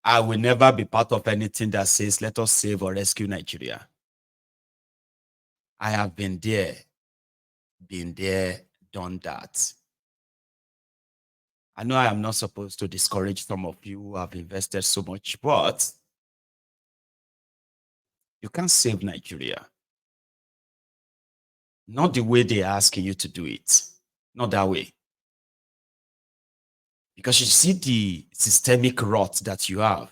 I will never be part of anything that says, let us save or rescue Nigeria. I have been there, done that. I know I am not supposed to discourage some of you who have invested so much, but you can't save Nigeria. Not the way they're asking you to do it. Not that way. Because you see the systemic rot that you have.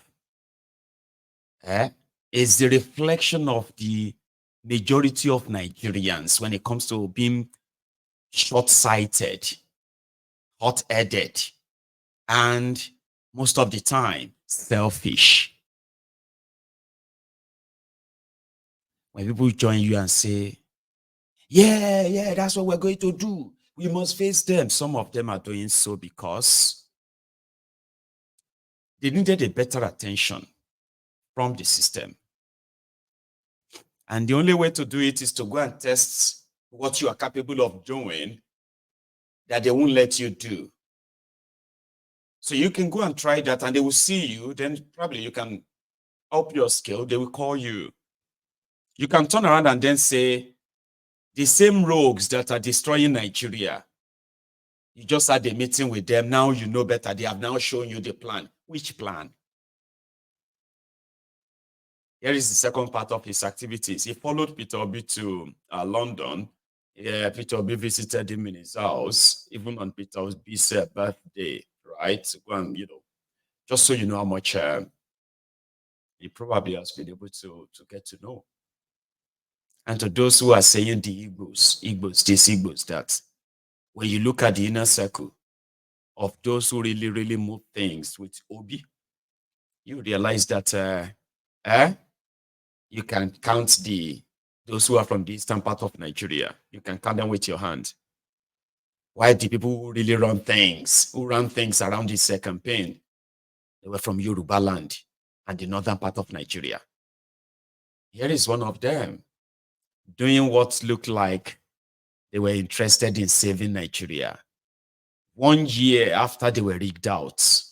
Is the reflection of the majority of Nigerians when it comes to being short-sighted, hot-headed, and most of the time, selfish. When people join you and say, yeah, that's what we're going to do. We must face them. Some of them are doing so because they needed a better attention from the system. And the only way to do it is to go and test what you are capable of doing that they won't let you do. So you can go and try that and they will see you. Then probably you can up your skill. They will call you. You can turn around and then say, the same rogues that are destroying Nigeria, you just had a meeting with them. Now you know better. They have now shown you the plan. Which plan? Here is the second part of his activities. He followed Peter Obi to London. Peter Obi visited him in his house, even on Peter Obi's birthday, right? So go and, just so you know how much he probably has been able to get to know. And to those who are saying the Igbos, this, Igbos, that, when you look at the inner circle of those who really, really move things with Obi, you realize that you can count those who are from the eastern part of Nigeria. You can count them with your hand. Why the people who really run things around this campaign, they were from Yoruba land and the northern part of Nigeria. Here is one of them doing what looked like they were interested in saving Nigeria. 1 year after they were rigged out,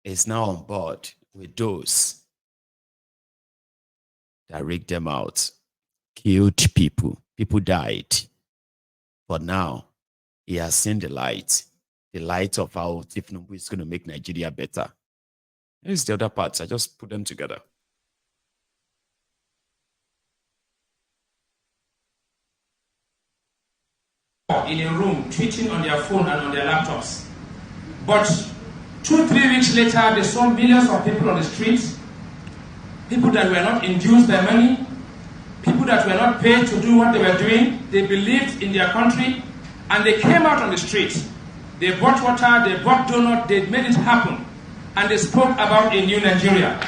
is now on board with those that rigged them out, killed people. People died. But now, he has seen the light of how Tinubu is going to make Nigeria better. Here's the other parts. I just put them together. In a room, tweeting on their phone and on their laptops. But 2-3 weeks later, they saw millions of people on the streets, people that were not induced by money, people that were not paid to do what they were doing. They believed in their country, and they came out on the streets. They bought water, they bought donuts, they made it happen, and they spoke about a new Nigeria.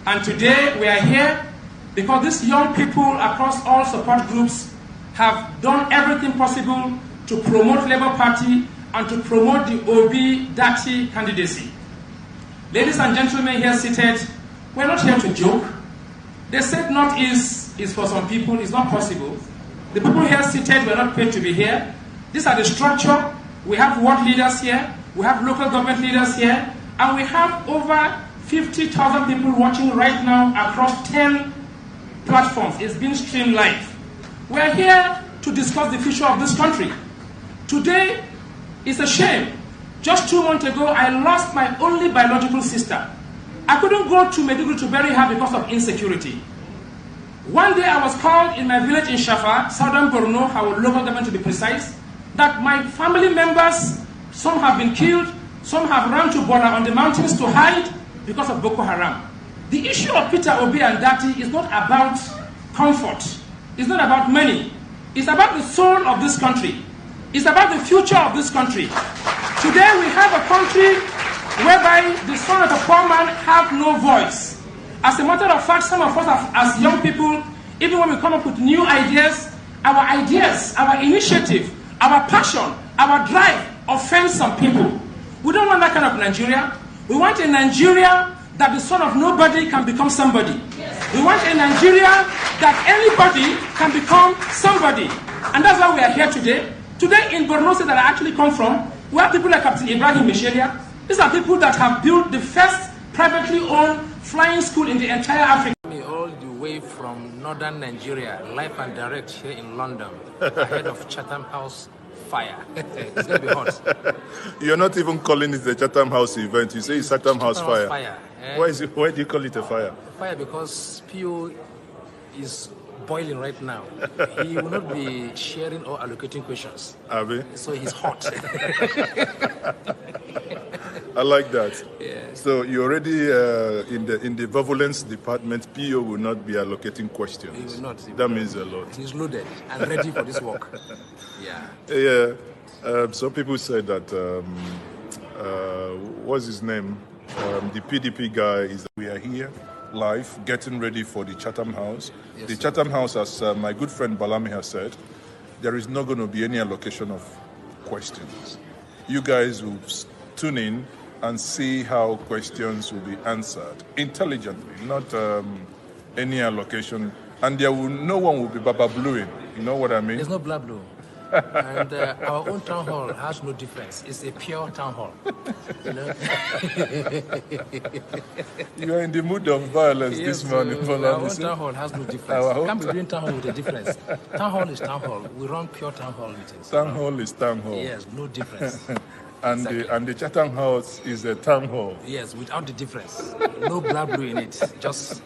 And today, we are here because these young people across all support groups have done everything possible to promote Labour Party and to promote the Obi-Dati candidacy. Ladies and gentlemen here seated, we're not here to joke. They said Northeast is for some people. It's not possible. The people here seated were not paid to be here. These are the structure. We have ward leaders here. We have local government leaders here. And we have over 50,000 people watching right now across 10 platforms. It's being streamed live. We're here to discuss the future of this country. Today is a shame. Just 2 months ago, I lost my only biological sister. I couldn't go to Maiduguri to bury her because of insecurity. One day I was called in my village in Shafa, southern Borno, our local government to be precise, that my family members, some have been killed, some have run to Bola on the mountains to hide because of Boko Haram. The issue of Peter Obi and Dati is not about comfort. It's not about money. It's about the soul of this country. It's about the future of this country. Today we have a country whereby the son of a poor man have no voice. As a matter of fact, some of us as young people, even when we come up with new ideas, our initiative, our passion, our drive offends some people. We don't want that kind of Nigeria. We want a Nigeria that the son of nobody can become somebody. We want a Nigeria that anybody can become somebody. And that's why we are here today. Today in Borno State that I actually come from, we have people like Captain Ibrahim Mishelia. These are people that have built the first privately owned flying school in the entire Africa. All the way from northern Nigeria, live and direct here in London, ahead of Chatham House fire. It's going to be hot. You're not even calling it the Chatham House event. You say it's Chatham House fire. Why do you call it a fire? Fire because PO is boiling right now. He will not be sharing or allocating questions. Abi? So he's hot. I like that. Yeah. So you already in the benevolence department, PO will not be allocating questions. He will not. That means a lot. He's loaded and ready for this work. Yeah. Yeah. Some people said that what's his name? The PDP guy is. We are here live, getting ready for the Chatham House. Yes, the sir. Chatham House, as my good friend Balami has said, there is not going to be any allocation of questions. You guys will tune in and see how questions will be answered intelligently, not any allocation. And no one will be baba bluing. You know what I mean? There's no blah blue. And our own town hall has no difference. It's a pure town hall. You know? You are in the mood of violence this morning. Our own town hall has no difference. You can't be doing town hall with a difference. Town hall is town hall. We run pure town hall meetings. Town hall is town hall. Yes, no difference. And Exactly. the Chatham House is a town hall. Yes, without the difference. No blah blue in it. Just,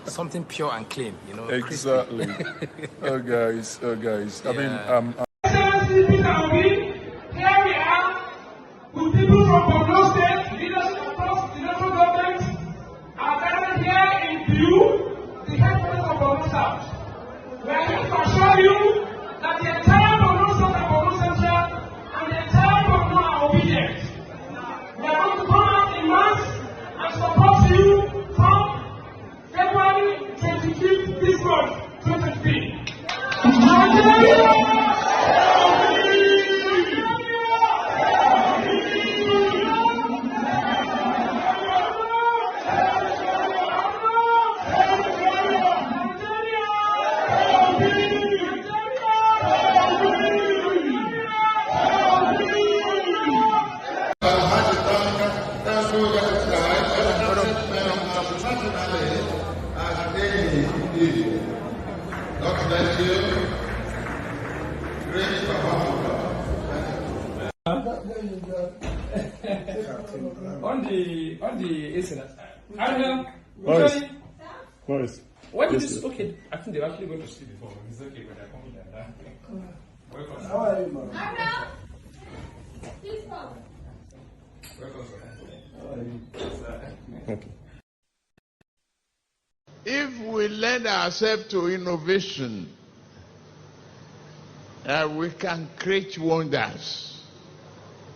something pure and clean. Exactly. Oh guys. Yeah. I mean, Excellency Peter Obi, here we are with people from Borno State, leaders across the local government are gathered here in Pew, the headquarters of Borno South. We are here to assure you that the entire Borno South and Borno Central and the entire Borno are obedient. We are going to come out in mass and support you from February 25th this month, 2023. On the incident. Morris. What is this? Okay, I think they're actually going to see before. It's okay, but they're coming down. Welcome. How are you, ma'am? Please come. Welcome, sir. If we lend ourselves to innovation, we can create wonders.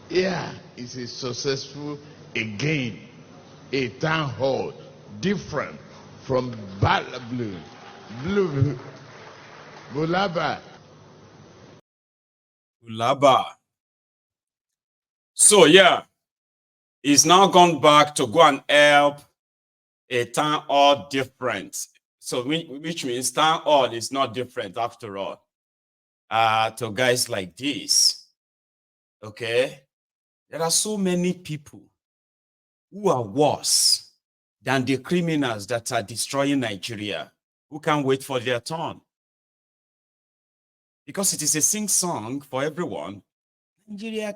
Here is a successful, again, a town hall, different from Blue Bulaba. So yeah, he's now gone back to go and help a town hall different. So which means town hall is not different after all. To guys like this. Okay. There are so many people who are worse than the criminals that are destroying Nigeria, who can't wait for their turn. Because it is a sing song for everyone. Nigerian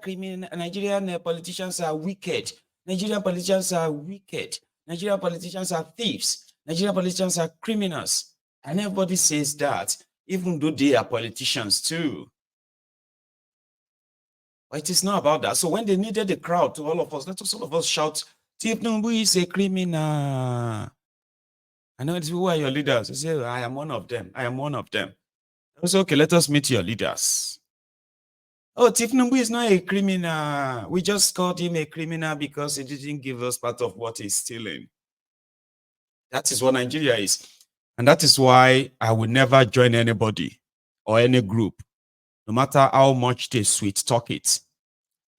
politicians are wicked. Nigerian politicians are wicked. Nigerian politicians are thieves. Nigerian politicians are criminals. And everybody says that, even though they are politicians too. But it is not about that. So when they needed the crowd to all of us, let us all of us shout, Tinubu is a criminal. I know it's who are your leaders. I say, I am one of them. I am one of them. I say, okay, let us meet your leaders. Oh, Tinubu is not a criminal. We just called him a criminal because he didn't give us part of what he's stealing. That is what Nigeria is. And that is why I will never join anybody or any group, no matter how much they sweet talk it,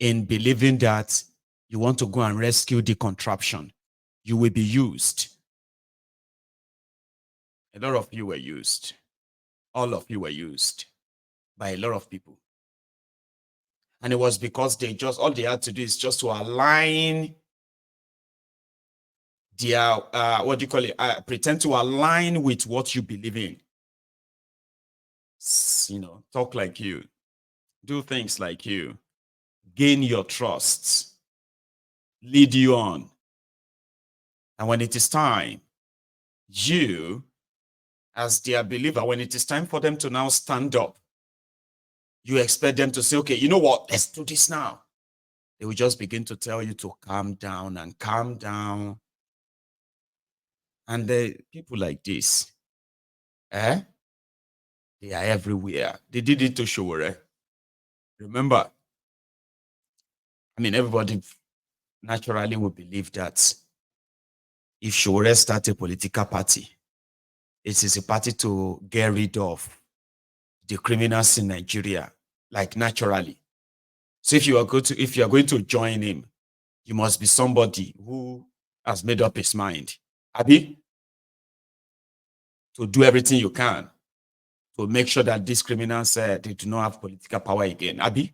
in believing that you want to go and rescue the contraption. You will be used. A lot of you were used. All of you were used by a lot of people. And it was because all they had to do is just to align they are, what do you call it, pretend to align with what you believe in. You know, talk like you, do things like you, gain your trust, lead you on. And when it is time, you, as their believer, when it is time for them to now stand up, you expect them to say, okay, you know what, let's do this now. They will just begin to tell you to calm down and calm down. And the people like this, they are everywhere. They did it to Showore. Remember, I mean, everybody naturally would believe that if Showore starts a political party, it is a party to get rid of the criminals in Nigeria, like naturally. So if you are going to join him, you must be somebody who has made up his mind, Abi, to do everything you can to make sure that these criminals they do not have political power again, Abi.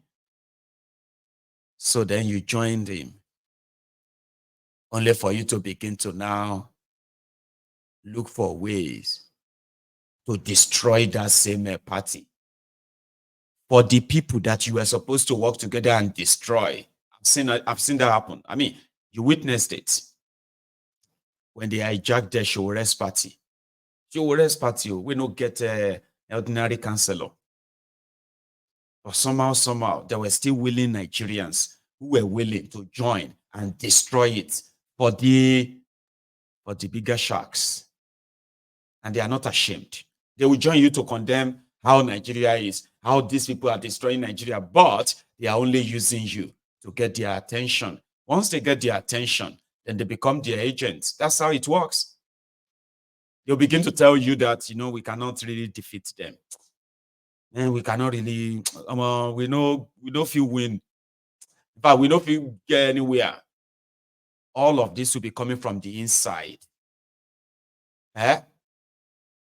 So then you joined him, only for you to begin to now look for ways to destroy that same party. For the people that you were supposed to work together and destroy. I've seen that happen. I mean, you witnessed it when they hijacked the Showore's party. Showore's party, we don't get an ordinary councillor. But somehow, there were still willing Nigerians who were willing to join and destroy it for the bigger sharks. And they are not ashamed. They will join you to condemn how Nigeria is, how these people are destroying Nigeria, but they are only using you to get their attention. Once they get their attention, then they become their agents. That's how it works. They'll begin to tell you that, you know, we cannot really defeat them. And we cannot really, we don't feel win. In fact, we don't feel get anywhere. All of this will be coming from the inside.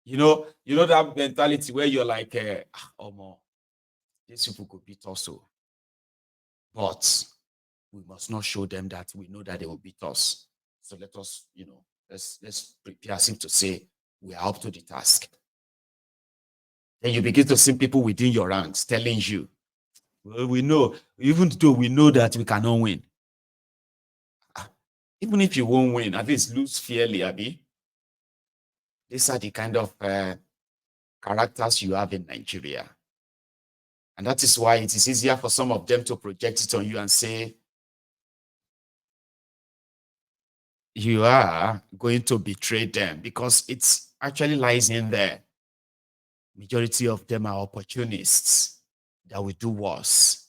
You know that mentality where you're like, these people could beat us, but we must not show them that we know that they will beat us. So let us, let's prepare as if to say we are up to the task. Then you begin to see people within your ranks telling you, well, we know, even though we know that we cannot win. Even if you won't win, at least lose fairly, Abi. These are the kind of characters you have in Nigeria. And that is why it is easier for some of them to project it on you and say, you are going to betray them, because it actually lies in there. Majority of them are opportunists that will do worse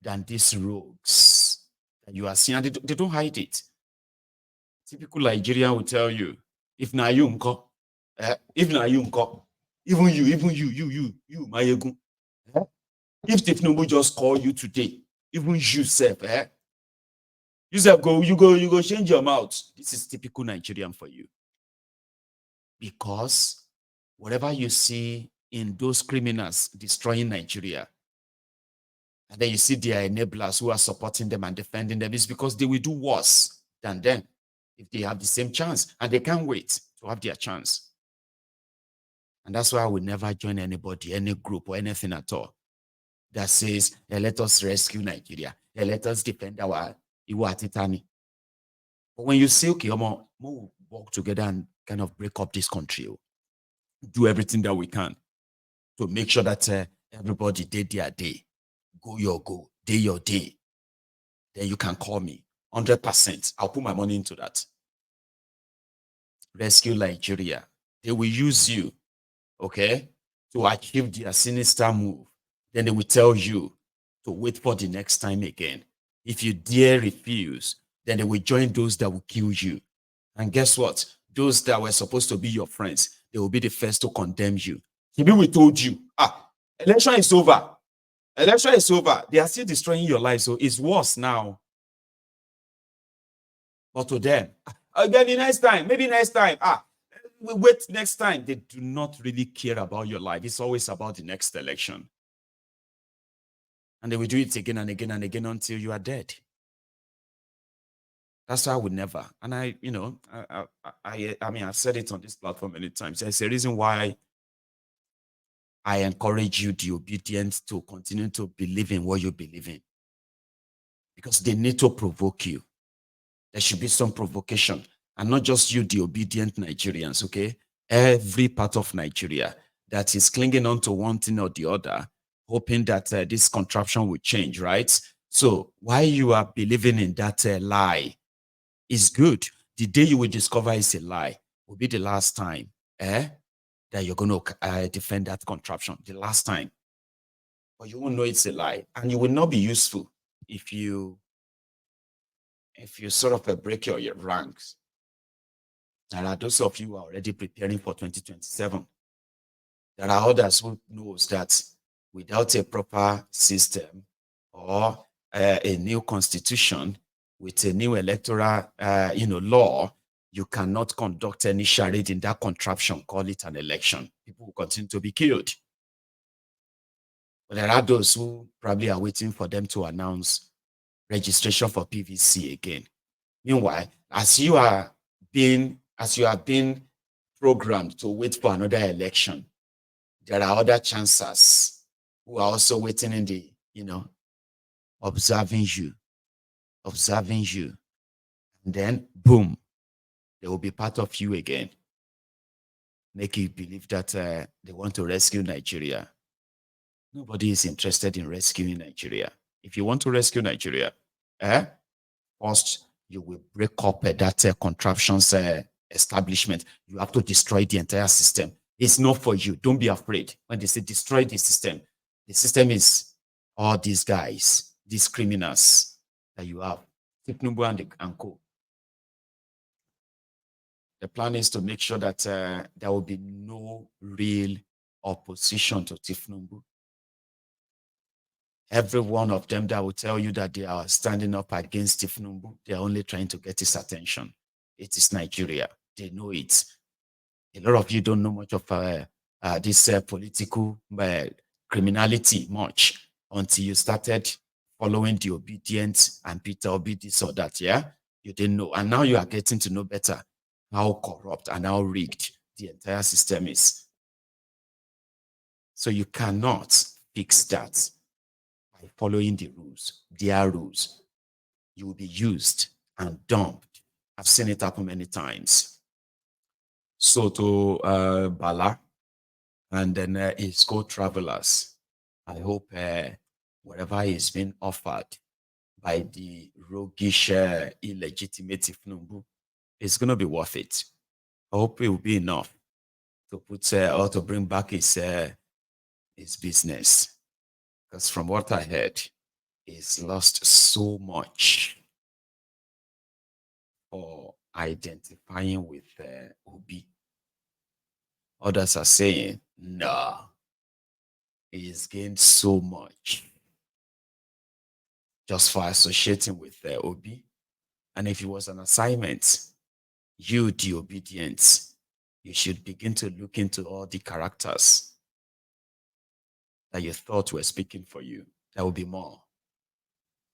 than these rogues that you are seeing. And they don't hide it. Typical Nigerian will tell you, if na you, even you, my ego. If Tinubu just call you today, even you self, you self you go change your mouth. This is typical Nigerian for you. Because whatever you see in those criminals destroying Nigeria, and then you see their enablers who are supporting them and defending them, is because they will do worse than them if they have the same chance, and they can't wait to have their chance. And that's why I will never join anybody, any group or anything at all that says, hey, let us rescue Nigeria. Hey, let us defend our Iwatitani. But when you say, okay, we'll work together and kind of break up this country, do everything that we can to make sure that everybody did their day. Go your go, day your day. Then you can call me. 100%. I'll put my money into that. Rescue Nigeria. They will use you, okay, to achieve their sinister move. Then they will tell you to wait for the next time again. If you dare refuse, then they will join those that will kill you. And guess what? Those that were supposed to be your friends, they will be the first to condemn you. Maybe we told you, election is over. Election is over. They are still destroying your life, so it's worse now. But to them, maybe next time, we wait next time. They do not really care about your life. It's always about the next election. And they will do it again and again and again until you are dead. That's why I would never. And I, you know, I mean, I've said it on this platform many times. There's a reason why I encourage you, the obedient, to continue to believe in what you believe in, because they need to provoke you. There should be some provocation, and not just you, the obedient Nigerians. Okay, every part of Nigeria that is clinging on to one thing or the other, hoping that this contraption will change. Right. So why you are believing in that lie is good. The day you will discover it's a lie will be the last time that you're going to defend that contraption. The last time. But you won't know it's a lie. And you will not be useful if you sort of break your ranks. There are those of you who are already preparing for 2027. There are others who knows that without a proper system or a new constitution with a new electoral law, you cannot conduct any charade in that contraption, call it an election. People will continue to be killed. But there are those who probably are waiting for them to announce registration for PVC again. Meanwhile, as you are being programmed to wait for another election, there are other chancers who are also waiting in the, observing you. And then, boom, they will be part of you again. Make you believe that they want to rescue Nigeria. Nobody is interested in rescuing Nigeria. If you want to rescue Nigeria, first, you will break up that contraptions establishment. You have to destroy the entire system. It's not for you. Don't be afraid. When they say destroy the system is all these guys, these criminals that you have, Tinubu and co. The plan is to make sure that there will be no real opposition to Tinubu. Every one of them that will tell you that they are standing up against Tinubu, they are only trying to get his attention. It is Nigeria. They know it. A lot of you don't know much of this political criminality much until you started following the Obidient and Peter Obi, this or that, yeah? You didn't know. And now you are getting to know better how corrupt and how rigged the entire system is. So you cannot fix that by following the rules, their rules. You will be used and dumped. I've seen it happen many times. So to Bala and then his co-travelers, I hope whatever is being offered by the roguish, illegitimate Tinubu is going to be worth it. I hope it will be enough to put or to bring back his business. Because from what I heard, he's lost so much for identifying with Obi. Others are saying, no, he's gained so much just for associating with Obi. And if it was an assignment, you, the obedient, you should begin to look into all the characters that you thought were speaking for you. There will be more.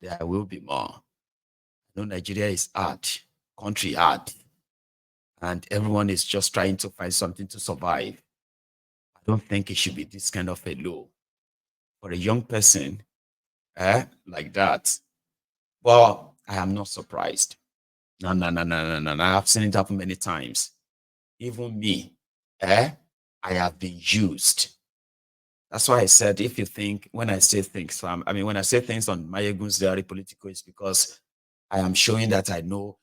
There will be more. I know Nigeria is hard, country hard, and everyone is just trying to find something to survive. I don't think it should be this kind of a low for a young person like that. Well, I am not surprised. No. I've seen it happen many times. Even me, I have been used. That's why I said, if you think, when I say things, when I say things on Mayegun's Diary Political, it's because I am showing that I know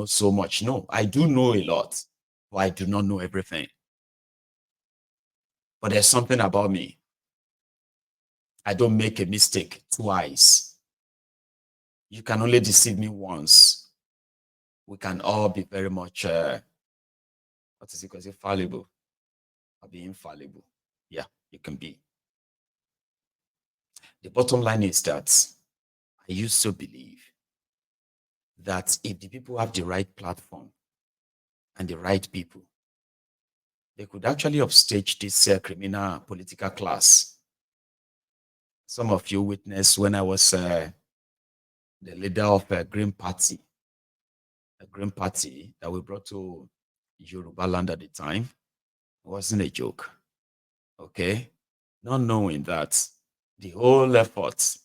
so much. No, I do know a lot, but I do not know everything. But there's something about me. I don't make a mistake twice. You can only deceive me once. We can all be very much, fallible? Or be infallible. Yeah, you can be. The bottom line is that I used to believe that if the people have the right platform and the right people, they could actually upstage this criminal political class. Some of you witnessed when I was the leader of a Green Party a Green Party that we brought to Yoruba land at the time. It wasn't a joke. Okay? Not knowing that the whole effort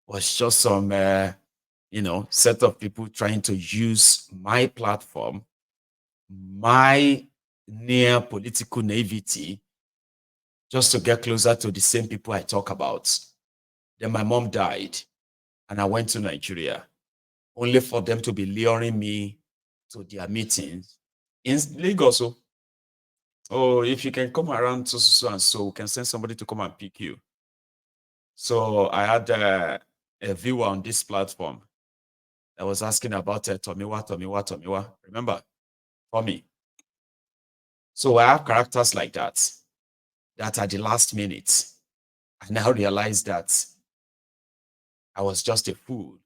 was just some, set of people trying to use my platform, my near political naivety, just to get closer to the same people I talk about. Then my mom died, and I went to Nigeria, only for them to be luring me to their meetings in Lagos. Oh, if you can come around so and so, we can send somebody to come and pick you. So I had a viewer on this platform that was asking about Tomiwa. Remember? For me. So I have characters like that at the last minute, I now realized that I was just a fool.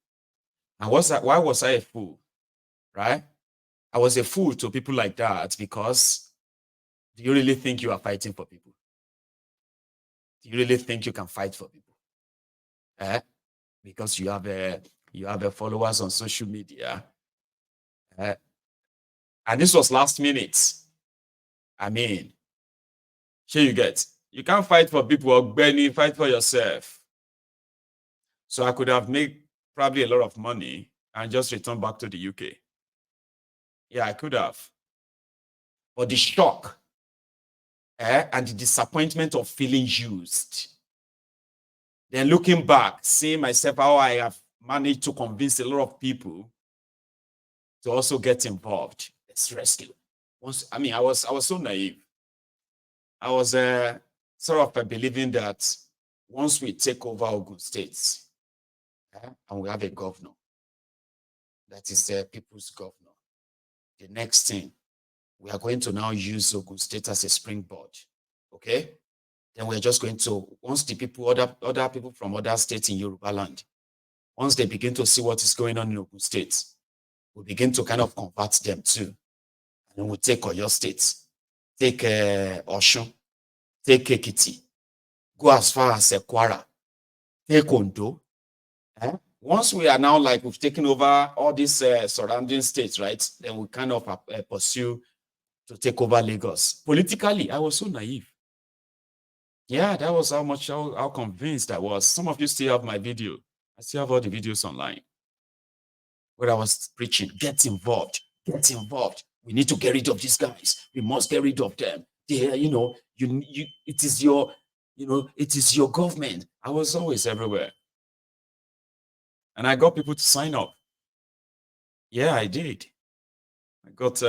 And why was I a fool? Right? I was a fool to people like that because do you really think you are fighting for people? Do you really think you can fight for people? Because you have followers on social media. And this was last minute. I mean, sure you get. You can't fight for people or Benny, fight for yourself. So I could have made probably a lot of money and just returned back to the UK. Yeah, I could have. But the shock and the disappointment of feeling used. Then looking back, seeing myself how I have managed to convince a lot of people to also get involved. It's rescue. I was so naive. I was sort of believing that once we take over Ogun State and we have a governor, that is the people's governor, the next thing, we are going to now use Ogun State as a springboard. Okay? Then we're just going to, once the people, other people from other states in Yoruba land, once they begin to see what is going on in Ogun State, we begin to kind of convert them too. And then we'll take Oyo State, take Oshun, take Ekiti, go as far as Kwara, take Ondo. Once we are now like we've taken over all these surrounding states, right? Then we kind of pursue to take over Lagos. Politically, I was so naive. Yeah, that was how convinced I was. Some of you still have my video. I still have all the videos online where I was preaching, get involved. We need to get rid of these guys. We must get rid of them. It is your government. I was always everywhere. And I got people to sign up. Yeah, I did. I got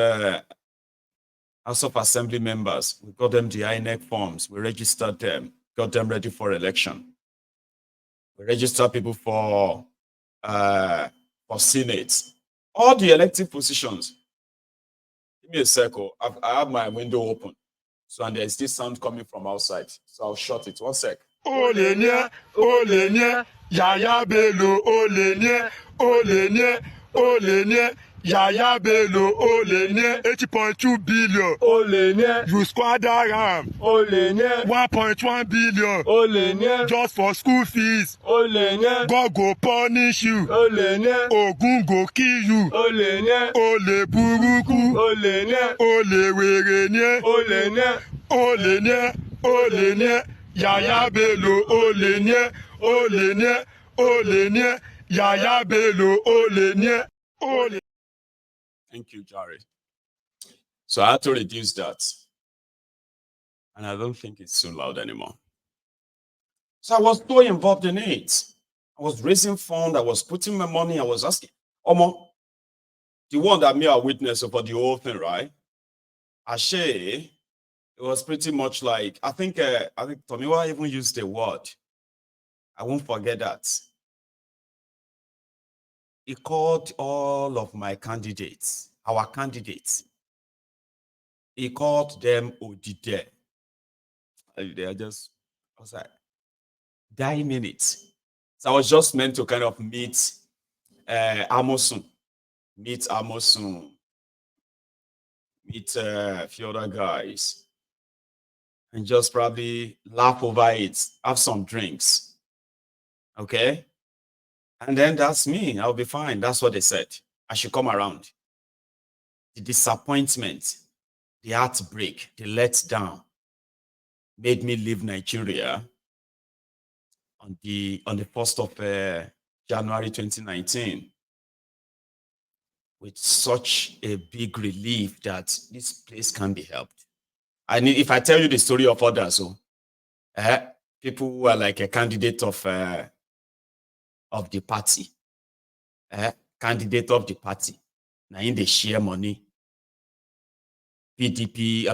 House of Assembly members. We got them the INEC forms. We registered them, got them ready for election. We registered people for Senate. All the elective positions. Give me a second. I have my window open. So, and there's this sound coming from outside. So I'll shut it. 1 sec. Olenia, Yaya Bello, Olenia, Yaya Bello, 80.2 billion, you squander RAM, 1.1 billion, just for school fees, God go punish you, Ogun go kill you, Ole Buruku, Ole Werenye, Olenia, Yaya Bello, Olenia, Yaya Bello, Olenia. Thank you, Jared. So I had to reduce that. And I don't think it's so loud anymore. So I was so involved in it. I was raising funds, I was putting my money, I was asking, Omo, the one that me a witness for the whole thing, right? Ashe, it was pretty much like, I think Tomiwa even used the word. I won't forget that. He called all of my candidates, our candidates. He called them Odide. They are just, I was like, 9 minutes. So I was just meant to kind of meet Amosun, meet a few other guys, and just probably laugh over it, have some drinks. Okay? And then that's me. I'll be fine. That's what they said. I should come around. the disappointment, the heartbreak, the letdown made me leave Nigeria on the 1st of January 2019 with such a big relief that this place can be helped. If I tell you the story of others, people who are like a candidate of the party, now in they share money, PDP,